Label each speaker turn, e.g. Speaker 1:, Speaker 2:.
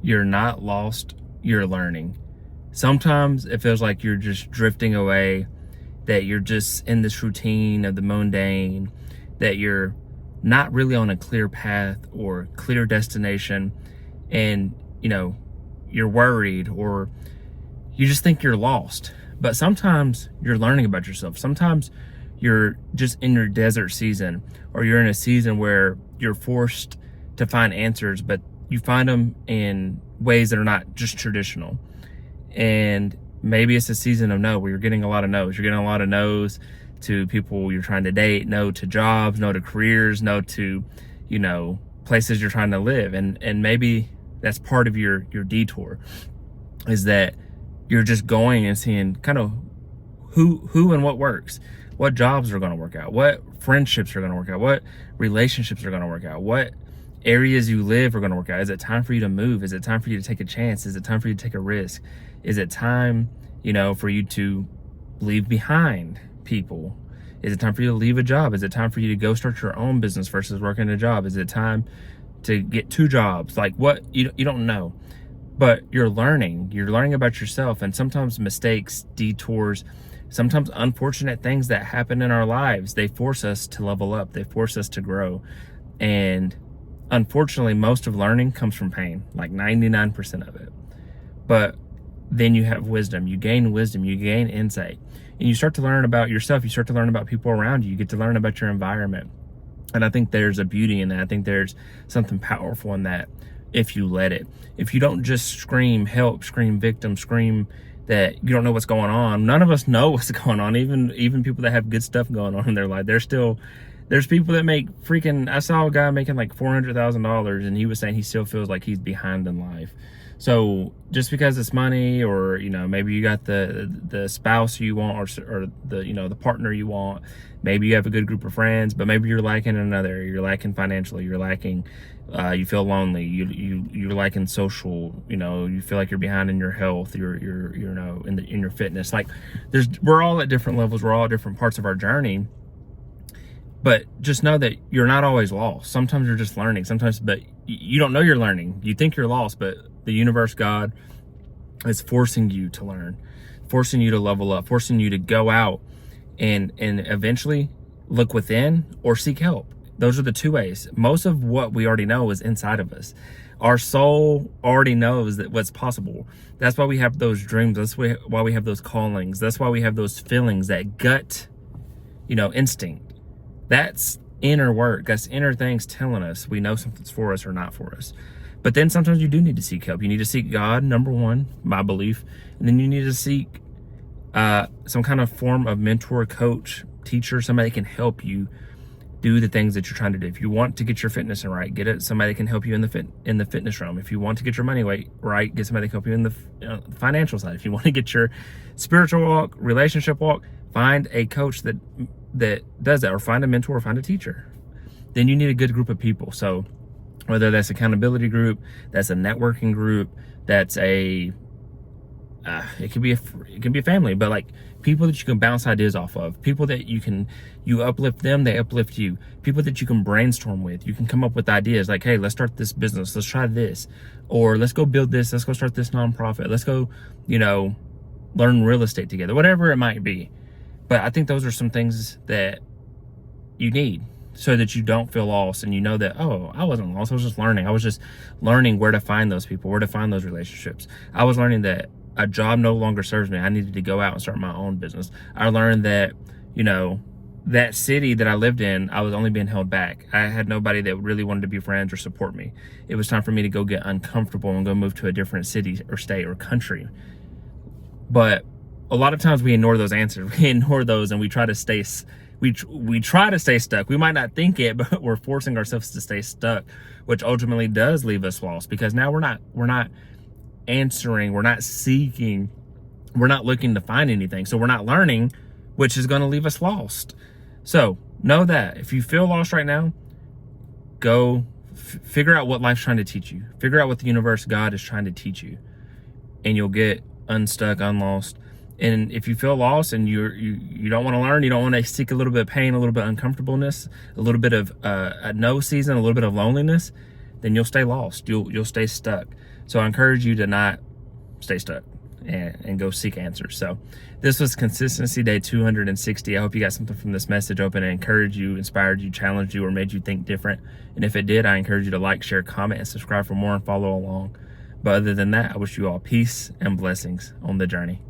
Speaker 1: you're not lost, you're learning. Sometimes it feels like you're just drifting away, that you're just in this routine of the mundane, that you're not really on a clear path or clear destination, and you're worried, or you just think you're lost. But sometimes you're learning about yourself. Sometimes you're just in your desert season, or you're in a season where you're forced to find answers, but you find them in ways that are not just traditional. And maybe it's a season of no, where you're getting a lot of no's. You're getting a lot of no's to people you're trying to date, no to jobs, no to careers, no to, places you're trying to live. And maybe that's part of your detour, is that you're just going and seeing kind of who and what works, what jobs are going to work out, what friendships are going to work out, what relationships are going to work out, what areas you live are going to work out. Is it time for you to move? Is it time for you to take a chance? Is it time for you to take a risk? Is it time, for you to leave behind people? Is it time for you to leave a job? Is it time for you to go start your own business versus working a job? Is it time to get 2 jobs? Like what? You don't know, but you're learning about yourself. And sometimes mistakes, detours, sometimes unfortunate things that happen in our lives, they force us to level up. They force us to grow. And unfortunately, most of learning comes from pain, like 99% of it. But then you have wisdom, you gain insight, and you start to learn about yourself. You start to learn about people around you. You get to learn about your environment. And I think there's a beauty in that. I think there's something powerful in that if you let it. If you don't just scream help, scream victim, scream that you don't know what's going on. None of us know what's going on. Even people that have good stuff going on in their life, there's people that make I saw a guy making like $400,000, and he was saying he still feels like he's behind in life. So just because it's money, or maybe you got the spouse you want, or the partner you want, maybe you have a good group of friends, but maybe you're lacking in another area. You're lacking financially, you're lacking, you feel lonely, you're lacking social, you feel like you're behind in your health, you're in your fitness. Like we're all at different levels, we're all at different parts of our journey. But just know that you're not always lost. Sometimes you're just learning. But you don't know you're learning. You think you're lost, but the universe, God, is forcing you to learn, forcing you to level up, forcing you to go out and eventually look within or seek help. Those are the 2 ways. Most of what we already know is inside of us. Our soul already knows that what's possible. That's why we have those dreams. That's why we have those callings. That's why we have those feelings, that gut, instinct. That's inner work. That's inner things telling us we know something's for us or not for us. But then sometimes you do need to seek help. You need to seek God, number 1, my belief. And then you need to seek some kind of form of mentor, coach, teacher, somebody that can help you do the things that you're trying to do. If you want to get your fitness right, get it. Somebody that can help you in the fitness realm. If you want to get your money right, get somebody that can help you in the financial side. If you want to get your spiritual walk, relationship walk, find a coach that does that, or find a mentor, or find a teacher. Then you need a good group of people. So whether that's accountability group, that's a networking group, that's it could be a family, but like people that you can bounce ideas off of, people that you uplift them, they uplift you, people that you can brainstorm with. You can come up with ideas like, hey, let's start this business, let's try this, or let's go build this, let's go start this nonprofit, let's go, learn real estate together, whatever it might be. But I think those are some things that you need so that you don't feel lost, and that, oh, I wasn't lost. I was just learning. I was just learning where to find those people, where to find those relationships. I was learning that a job no longer serves me. I needed to go out and start my own business. I learned that, that city that I lived in, I was only being held back. I had nobody that really wanted to be friends or support me. It was time for me to go get uncomfortable and go move to a different city or state or country. But a lot of times we ignore those answers. We ignore those, and we try to stay stuck. We might not think it, but we're forcing ourselves to stay stuck, which ultimately does leave us lost, because now we're not answering, we're not seeking, we're not looking to find anything. So we're not learning, which is going to leave us lost. So know that if you feel lost right now, go figure out what life's trying to teach you. Figure out what the universe, God, is trying to teach you, and you'll get unstuck, unlost. And if you feel lost and you don't want to learn, you don't want to seek a little bit of pain, a little bit of uncomfortableness, a little bit of a no season, a little bit of loneliness, then you'll stay lost. You'll stay stuck. So I encourage you to not stay stuck and go seek answers. So this was consistency day 260. I hope you got something from this message. I hope it encouraged you, inspired you, challenged you, or made you think different. And if it did, I encourage you to like, share, comment, and subscribe for more and follow along. But other than that, I wish you all peace and blessings on the journey.